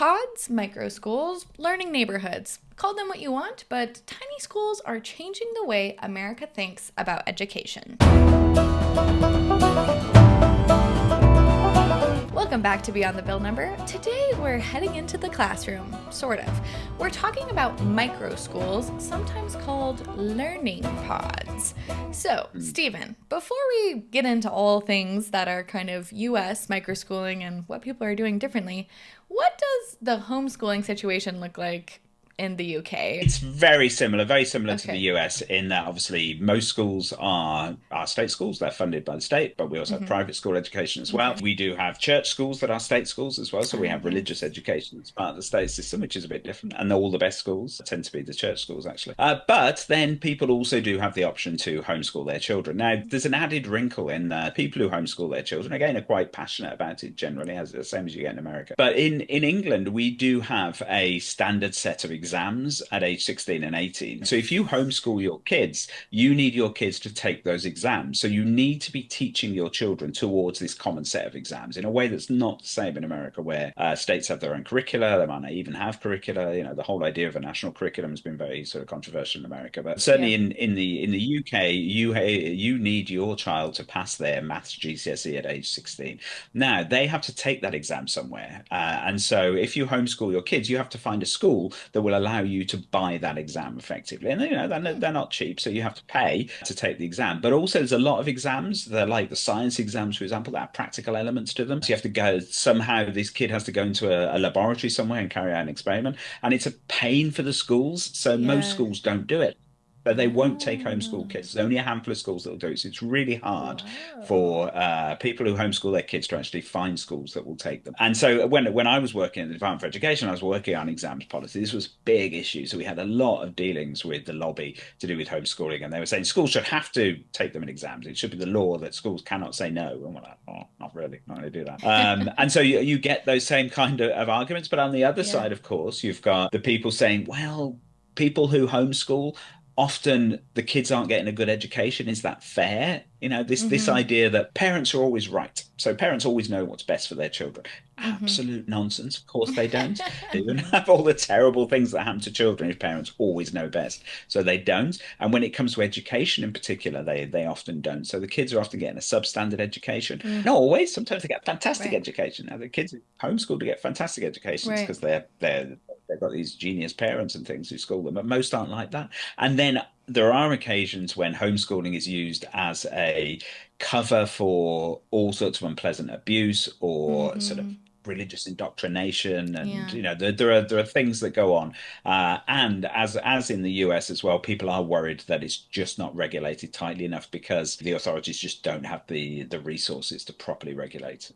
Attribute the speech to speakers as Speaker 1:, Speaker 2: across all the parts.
Speaker 1: Pods, microschools, learning neighborhoods. Call them what you want, but tiny schools are changing the way America thinks about education. Welcome back to Beyond the Bill Number. Today we're heading into the classroom, sort of. We're talking about microschools, sometimes called learning pods. So, Stephen, before we get into all things that are kind of US microschooling and what people are doing differently, what does the homeschooling situation look like in the UK?
Speaker 2: It's very similar to the
Speaker 1: Okay.
Speaker 2: US in that obviously most schools are state schools. They're funded by the state, but we also have private school education as well.
Speaker 1: Okay.
Speaker 2: We do have church schools that are state schools as well. So we have religious
Speaker 1: Yes.
Speaker 2: education as part of the state system, which is a bit different. And all the best schools tend to be the church schools, actually. But then people also do have the option to homeschool their children. Now, there's an added wrinkle in that people who homeschool their children, again, are quite passionate about it generally, as the same as you get in America. But in England, we do have a standard set of exams at age 16 and 18. So if you homeschool your kids, you need your kids to take those exams. So you need to be teaching your children towards this common set of exams in a way that's not the same in America, where states have their own curricula. They might not even have curricula. You know, the whole idea of a national curriculum has been very sort of controversial in America. But certainly
Speaker 1: Yeah.
Speaker 2: in the UK, you need your child to pass their maths GCSE at age 16. Now they have to take that exam somewhere, and so if you homeschool your kids, you have to find a school that will allow you to buy that exam effectively. And you know they're not cheap, so you have to pay to take the exam. But also there's a lot of exams. They're like the science exams, for example, that have practical elements to them. So you have to go somehow. This kid has to go into a laboratory somewhere and carry out an experiment, and it's a pain for the schools. So most
Speaker 1: Yeah.
Speaker 2: schools don't do it. But they won't take homeschool
Speaker 1: Oh,
Speaker 2: kids. There's only a handful of schools that will do it. So it's really hard
Speaker 1: whoa.
Speaker 2: for people who homeschool their kids to actually find schools that will take them. And so when I was working in the Department for Education, I was working on exams policy. This was a big issue. So we had a lot of dealings with the lobby to do with homeschooling. And they were saying schools should have to take them in exams. It should be the law that schools cannot say no. And we're like, oh, not really, not going to do that. And so you get those same kind of arguments. But on the other
Speaker 1: Yeah.
Speaker 2: side, of course, you've got the people saying, well, people who homeschool, often the kids aren't getting a good education. Is that fair? You know, this
Speaker 1: Mm-hmm.
Speaker 2: idea that parents are always right. So parents always know what's best for their children.
Speaker 1: Mm-hmm.
Speaker 2: Absolute nonsense. Of course they don't. They don't have all the terrible things that happen to children if parents always know best. So they don't. And when it comes to education in particular, they often don't. So the kids are often getting a substandard education.
Speaker 1: Mm.
Speaker 2: Not always. Sometimes they get fantastic
Speaker 1: Right.
Speaker 2: education. Now the kids homeschooled to get fantastic educations
Speaker 1: Right.
Speaker 2: because they've got these genius parents and things who school them, but most aren't like that. And then there are occasions when homeschooling is used as a cover for all sorts of unpleasant abuse or sort of
Speaker 1: Mm-hmm.
Speaker 2: religious indoctrination, and
Speaker 1: Yeah.
Speaker 2: you know there are things that go on, and as in the US as well, people are worried that it's just not regulated tightly enough because the authorities just don't have the resources to properly regulate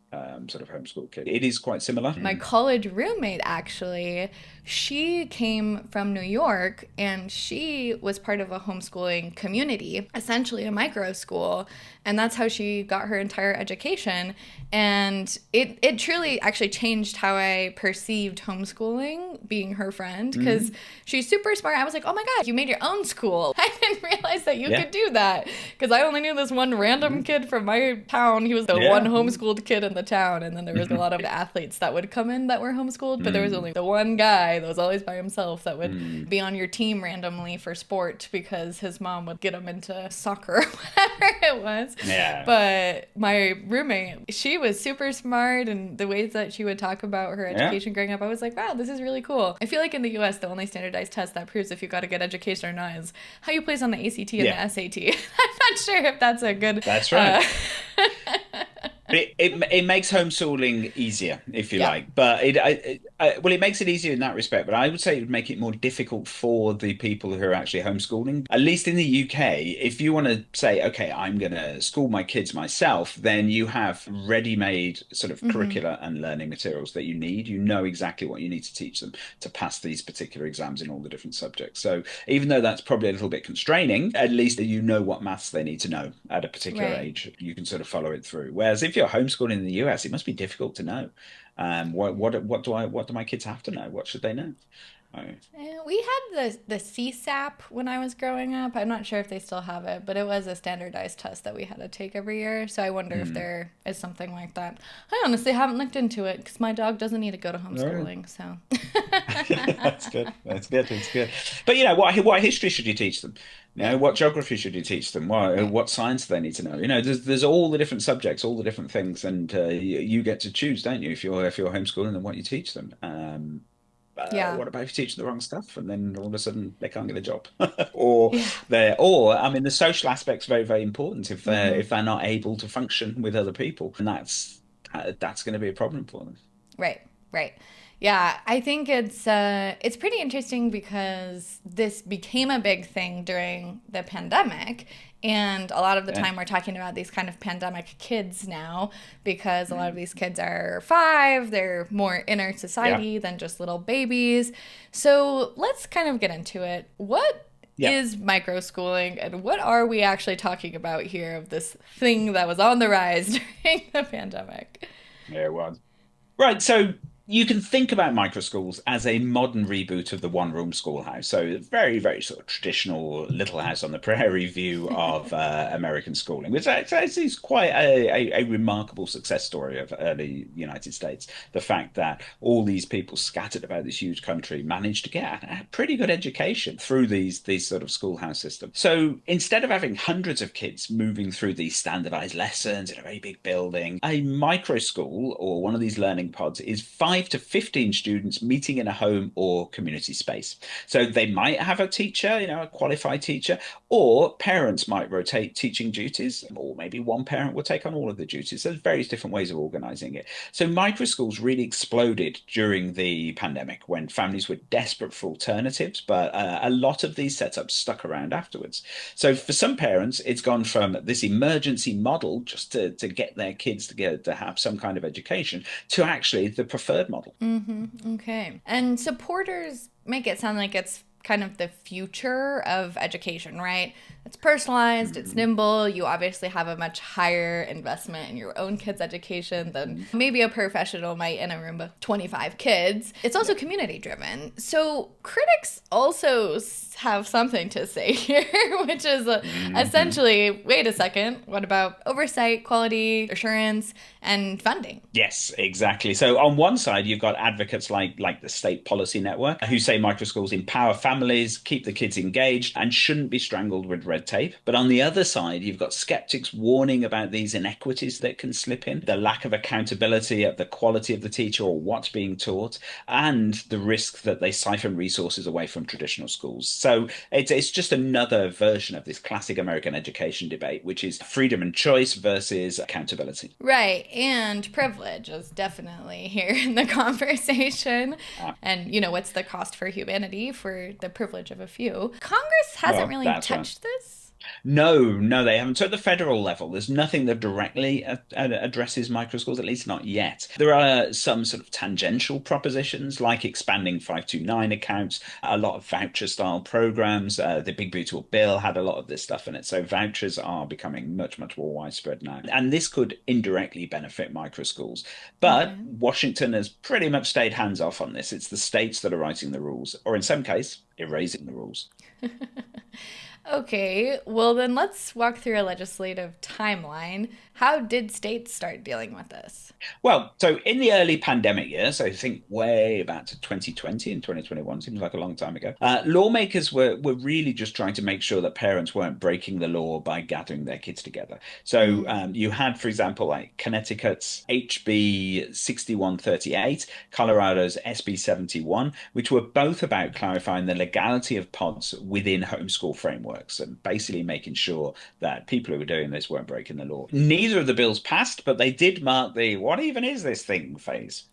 Speaker 2: sort of homeschool kids. It is quite similar.
Speaker 1: My college roommate, actually, she came from New York and she was part of a homeschooling community, essentially a micro school. And that's how she got her entire education. And it truly actually changed how I perceived homeschooling, being her friend, because
Speaker 2: Mhm.
Speaker 1: she's super smart. I was like, oh my God, you made your own school. I didn't realize that you
Speaker 2: Yeah.
Speaker 1: could do that, because I only knew this one random
Speaker 2: Mhm.
Speaker 1: kid from my town. He was the one
Speaker 2: Yeah.
Speaker 1: homeschooled kid in the town. And then there was a lot of athletes that would come in that were homeschooled, but there was only
Speaker 2: Mm.
Speaker 1: the one guy that was always by himself that would
Speaker 2: Mm.
Speaker 1: be on your team randomly for sport because his mom would get him into soccer, whatever it was.
Speaker 2: Yeah.
Speaker 1: But my roommate, she was super smart, and the ways that she would talk about her
Speaker 2: Yeah.
Speaker 1: education growing up, I was like, wow, this is really cool. I feel like in the US, the only standardized test that proves if you got a good education or not is how you place on the ACT and the
Speaker 2: Yeah.
Speaker 1: SAT. I'm not sure if that's a good.
Speaker 2: That's right. But it makes homeschooling easier, if you
Speaker 1: Yeah.
Speaker 2: like. But well, it makes it easier in that respect. But I would say it would make it more difficult for the people who are actually homeschooling. At least in the UK, if you want to say, okay, I'm going to school my kids myself, then you have ready-made sort of
Speaker 1: Hmm.
Speaker 2: curricula and learning materials that you need. You know exactly what you need to teach them to pass these particular exams in all the different subjects. So even though that's probably a little bit constraining, at least you know what maths they need to know at a particular
Speaker 1: Right.
Speaker 2: age. You can sort of follow it through. Whereas if you're homeschooling in the US, it must be difficult to know. What do my kids have to know? What should they know? Oh,
Speaker 1: We had the CSAP when I was growing up. I'm not sure if they still have it, but it was a standardized test that we had to take every year. So I wonder if there is something like that. I honestly haven't looked into it because my dog doesn't need to go to
Speaker 2: all right.
Speaker 1: homeschooling. So
Speaker 2: That's good. That's good. That's good. But what history should you teach them?
Speaker 1: right,
Speaker 2: What geography should you teach them? What
Speaker 1: right.
Speaker 2: what science do they need to know? There's all the different subjects, all the different things, and you get to choose, don't you? If you're homeschooling and what you teach them.
Speaker 1: Yeah,
Speaker 2: What about if you teach them the wrong stuff and then all of a sudden they can't get a job? Or
Speaker 1: yeah.
Speaker 2: I mean, the social aspect's very, very important
Speaker 1: Hmm.
Speaker 2: if they're not able to function with other people, and that's going to be a problem for them.
Speaker 1: Right, right. Yeah, I think it's pretty interesting because this became a big thing during the pandemic. And a lot of the
Speaker 2: Yeah.
Speaker 1: time we're talking about these kind of pandemic kids now because a lot of these kids are 5, they're more in our
Speaker 2: Yeah.
Speaker 1: society than just little babies. So let's kind of get into it. What
Speaker 2: Yeah.
Speaker 1: is microschooling and what are we actually talking about here of this thing that was on the rise during the pandemic?
Speaker 2: Yeah, it was. Right, so you can think about microschools as a modern reboot of the one-room schoolhouse. So very, very sort of traditional little house on the prairie view of American schooling, which is quite a remarkable success story of early United States. The fact that all these people scattered about this huge country managed to get a pretty good education through these sort of schoolhouse systems. So instead of having hundreds of kids moving through these standardized lessons in a very big building, a micro school or one of these learning pods is 5 to 15 students meeting in a home or community space. So they might have a teacher, a qualified teacher, or parents might rotate teaching duties, or maybe one parent will take on all of the duties. There's various different ways of organizing it. So micro schools really exploded during the pandemic when families were desperate for alternatives, but a lot of these setups stuck around afterwards. So for some parents, it's gone from this emergency model just to get their kids to have some kind of education to actually the preferred model.
Speaker 1: Okay. And supporters make it sound like it's kind of the future of education, right? It's personalized, it's
Speaker 2: Mhm.
Speaker 1: nimble. You obviously have a much higher investment in your own kids' education than
Speaker 2: Mhm.
Speaker 1: maybe a professional might in a room of 25 kids. It's also
Speaker 2: Yeah.
Speaker 1: community driven. So critics also have something to say here, which is
Speaker 2: Mhm.
Speaker 1: essentially wait a second, what about oversight, quality assurance, and funding?
Speaker 2: Yes, exactly. So on one side, you've got advocates like the State Policy Network who say microschools empower families, keep the kids engaged, and shouldn't be strangled with red tape. But on the other side, you've got skeptics warning about these inequities that can slip in, the lack of accountability of the quality of the teacher or what's being taught, and the risk that they siphon resources away from traditional schools. So it's just another version of this classic American education debate, which is freedom and choice versus accountability.
Speaker 1: Right. And privilege is definitely here in the conversation. And, what's the cost for humanity for the privilege of a few? Congress hasn't
Speaker 2: Well,
Speaker 1: really
Speaker 2: that's right.
Speaker 1: touched this.
Speaker 2: No, no, they haven't. So at the federal level, there's nothing that directly addresses microschools, at least not yet. There are some sort of tangential propositions like expanding 529 accounts, a lot of voucher style programs. The Big Beautiful Bill had a lot of this stuff in it. So vouchers are becoming much, much more widespread now. And this could indirectly benefit microschools. But
Speaker 1: Okay.
Speaker 2: Washington has pretty much stayed hands off on this. It's the states that are writing the rules, or in some case, erasing the rules.
Speaker 1: Okay. Well, then let's walk through a legislative timeline. How did states start dealing with this?
Speaker 2: Well, so in the early pandemic years, I think way back to 2020 and 2021, seems like a long time ago, lawmakers were really just trying to make sure that parents weren't breaking the law by gathering their kids together. So
Speaker 1: Mm.
Speaker 2: you had, for example, like Connecticut's HB 6138, Colorado's SB 71, which were both about clarifying the legality of pods within homeschool frameworks and basically making sure that people who were doing this weren't breaking the law. Neither of the bills passed, but they did mark the what even is this thing phase.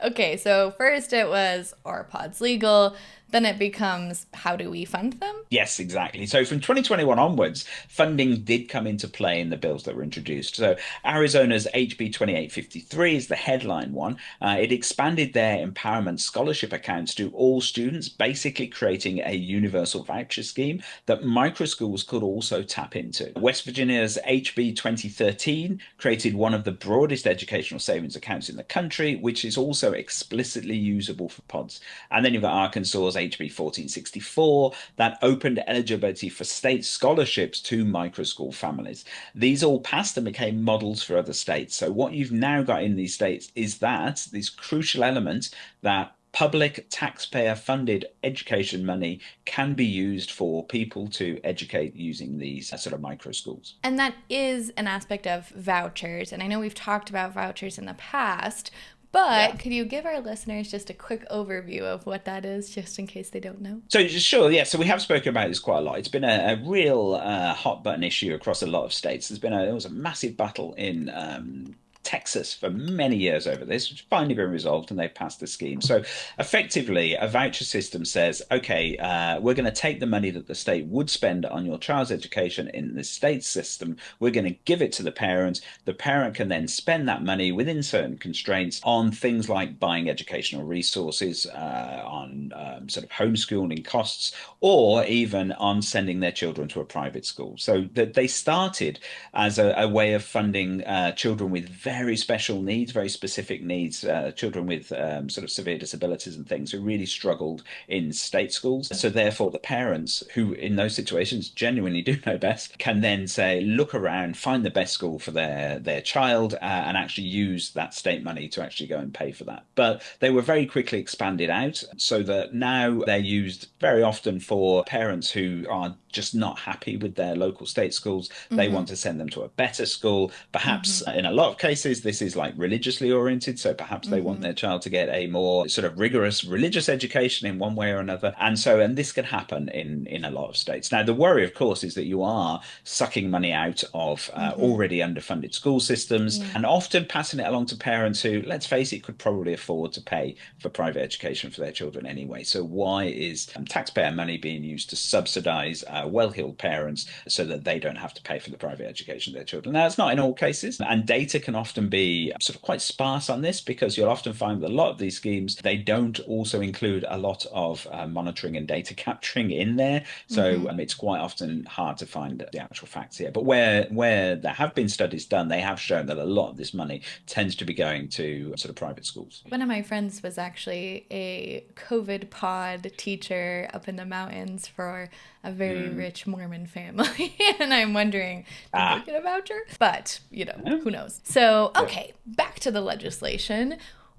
Speaker 1: Okay, so first it was are pods legal? then it becomes, how do we fund them?
Speaker 2: Yes, exactly. So from 2021 onwards, funding did come into play in the bills that were introduced. So Arizona's HB 2853 is the headline one. It expanded their empowerment scholarship accounts to all students, basically creating a universal voucher scheme that microschools could also tap into. West Virginia's HB 2013 created one of the broadest educational savings accounts in the country, which is also explicitly usable for pods. And then you've got Arkansas's HB 1464 that opened eligibility for state scholarships to microschool families. These all passed and became models for other states. So what you've now got in these states is that this crucial element that public taxpayer funded education money can be used for people to educate using these sort of micro schools.
Speaker 1: And that is an aspect of vouchers. And I know we've talked about vouchers in the past, but could you give our listeners just a quick overview of what that is, just in case they don't know?
Speaker 2: So sure, yeah. So we have spoken about this quite a lot. It's been a real hot button issue across a lot of states. There was a massive battle in Texas for many years over this, which finally been resolved, and they've passed the scheme. So effectively, a voucher system says, okay, we're going to take the money that the state would spend on your child's education in the state system. We're going to give it to the parent. The parent can then spend that money within certain constraints on things like buying educational resources, on sort of homeschooling costs, or even on sending their children to a private school. So that they started as a way of funding children with very special needs, very specific needs, children with sort of severe disabilities and things who really struggled in state schools. So therefore, the parents who in those situations genuinely do know best can then say, look around, find the best school for their child, and actually use that state money to actually go and pay for that. But they were very quickly expanded out so that now they're used very often for parents who are just not happy with their local state schools. They want to send them to a better school. Perhaps in a lot of cases, this is like religiously oriented. So perhaps they want their child to get a more sort of rigorous religious education in one way or another. And this can happen in a lot of states. Now, the worry, of course, is that you are sucking money out of already underfunded school systems and often passing it along to parents who, let's face it, could probably afford to pay for private education for their children anyway. So why is taxpayer money being used to subsidize well-heeled parents so that they don't have to pay for the private education of their children? Now, it's not in all cases, and data can often be sort of quite sparse on this because you'll often find that a lot of these schemes, they don't also include a lot of monitoring and data capturing in there. So it's quite often hard to find the actual facts here. But where there have been studies done, they have shown that a lot of this money tends to be going to sort of private schools.
Speaker 1: One of my friends was actually a COVID pod teacher up in the mountains for a very rich Mormon family. And I'm wondering, did they get a voucher? But, who knows? So, okay, back to the legislation.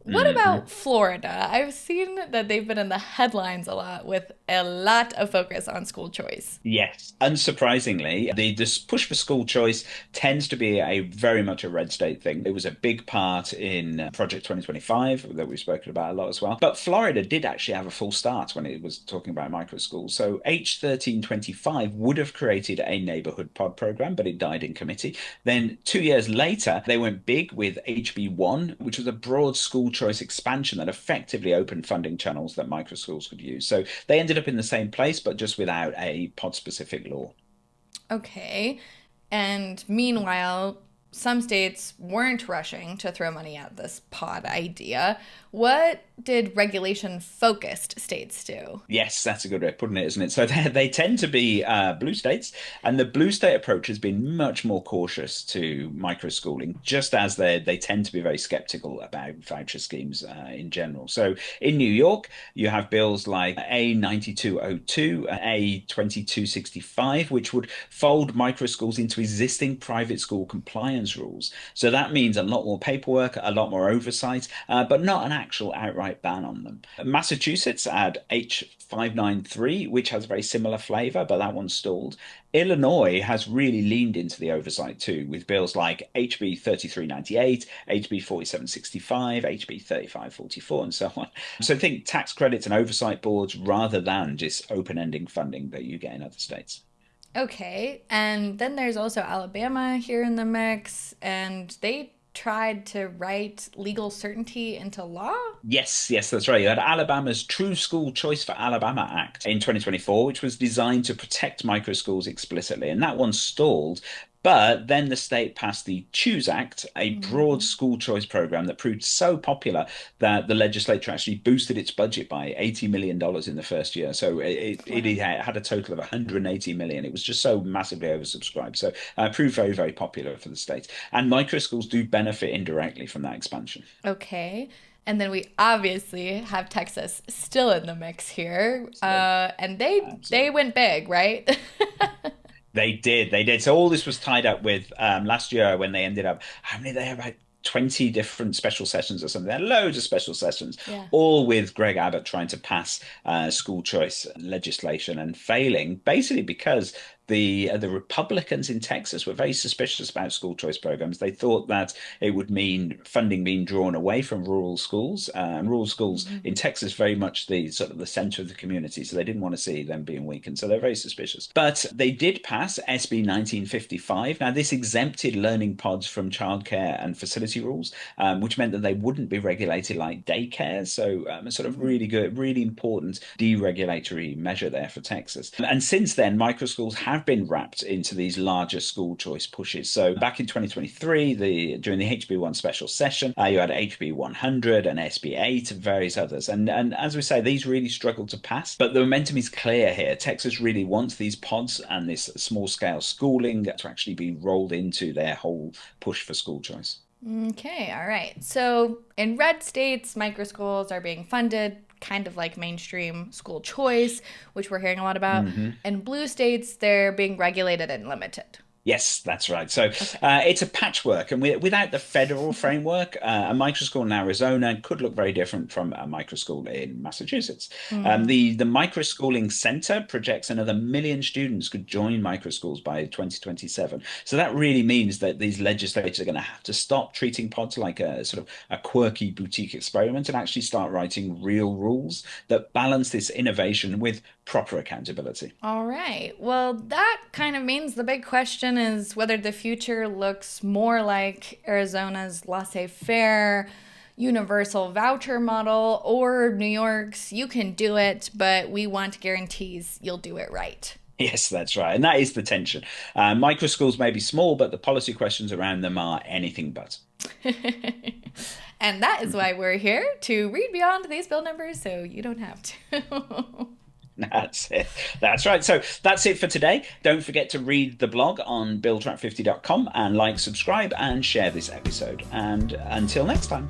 Speaker 1: What about Florida? I've seen that they've been in the headlines a lot with a lot of focus on school choice.
Speaker 2: Yes, unsurprisingly, this push for school choice tends to be very much a red state thing. It was a big part in Project 2025 that we've spoken about a lot as well. But Florida did actually have a full start when it was talking about micro schools. So H1325 would have created a neighborhood pod program, but it died in committee. Then 2 years later, they went big with HB1, which was a broad school choice expansion that effectively opened funding channels that micro schools could use. So they ended up in the same place, but just without a pod specific law.
Speaker 1: Okay. And meanwhile, some states weren't rushing to throw money at this pod idea. What did regulation-focused states do?
Speaker 2: Yes, that's a good way of putting it, isn't it? So they tend to be blue states, and the blue state approach has been much more cautious to microschooling, just as they tend to be very skeptical about voucher schemes in general. So in New York, you have bills like A9202, A2265, which would fold microschools into existing private school compliance rules. So that means a lot more paperwork, a lot more oversight, but not an actual outright ban on them. Massachusetts had H593, which has a very similar flavor, but that one stalled. Illinois has really leaned into the oversight too, with bills like HB 3398, HB 4765, HB 3544, and so on. So think tax credits and oversight boards rather than just open-ending funding that you get in other states.
Speaker 1: Okay, and then there's also Alabama here in the mix, and they tried to write legal certainty into law?
Speaker 2: Yes, that's right. You had Alabama's True School Choice for Alabama Act in 2024, which was designed to protect microschools explicitly, and that one stalled. But then the state passed the Choose Act, a broad
Speaker 1: Mhm.
Speaker 2: school choice program that proved so popular that the legislature actually boosted its budget by $80 million in the first year. So it
Speaker 1: Wow.
Speaker 2: had a total of 180 million. It was just so massively oversubscribed. So proved very, very popular for the state. And microschools do benefit indirectly from that expansion.
Speaker 1: Okay. And then we obviously have Texas still in the mix here.
Speaker 2: Absolutely.
Speaker 1: And they
Speaker 2: Absolutely.
Speaker 1: went big, right?
Speaker 2: They did. So all this was tied up with last year when they ended up, how many they had about 20 different special sessions or something. They had loads of special sessions,
Speaker 1: Yeah.
Speaker 2: all with Greg Abbott trying to pass school choice legislation and failing, basically because the Republicans in Texas were very suspicious about school choice programs. They thought that it would mean funding being drawn away from rural schools, and rural schools
Speaker 1: Mhm.
Speaker 2: in Texas very much the sort of the center of the community. So they didn't want to see them being weakened. So they're very suspicious. But they did pass SB 1955. Now this exempted learning pods from childcare and facility rules, which meant that they wouldn't be regulated like daycare. So a sort of
Speaker 1: Mm.
Speaker 2: really good, really important deregulatory measure there for Texas. And since then, microschools have been wrapped into these larger school choice pushes. So back in 2023, during the HB1 special session, you had HB 100 and SB 8 and various others. And as we say, these really struggled to pass. But the momentum is clear here. Texas really wants these pods and this small scale schooling to actually be rolled into their whole push for school choice.
Speaker 1: Okay, all right. So in red states, microschools are being funded, kind of like mainstream school choice, which we're hearing a lot about.
Speaker 2: Mhm.
Speaker 1: In blue states, they're being regulated and limited.
Speaker 2: Yes, that's right. So
Speaker 1: Okay.
Speaker 2: it's a patchwork, and without the federal framework, a microschool in Arizona could look very different from a microschool in Massachusetts.
Speaker 1: Mm.
Speaker 2: The Microschooling Center projects another million students could join microschools by 2027. So that really means that these legislators are going to have to stop treating pods like a sort of a quirky boutique experiment and actually start writing real rules that balance this innovation with proper accountability.
Speaker 1: All right. Well, that kind of means the big question is whether the future looks more like Arizona's laissez faire universal voucher model or New York's you can do it, but we want guarantees you'll do it right.
Speaker 2: Yes, that's right. And that is the tension. Microschools may be small, but the policy questions around them are anything but.
Speaker 1: And that is why we're here to read beyond these bill numbers so you don't have to.
Speaker 2: That's it. That's right. So that's it for today. Don't forget to read the blog on BillTrack50.com and like, subscribe, and share this episode. And until next time.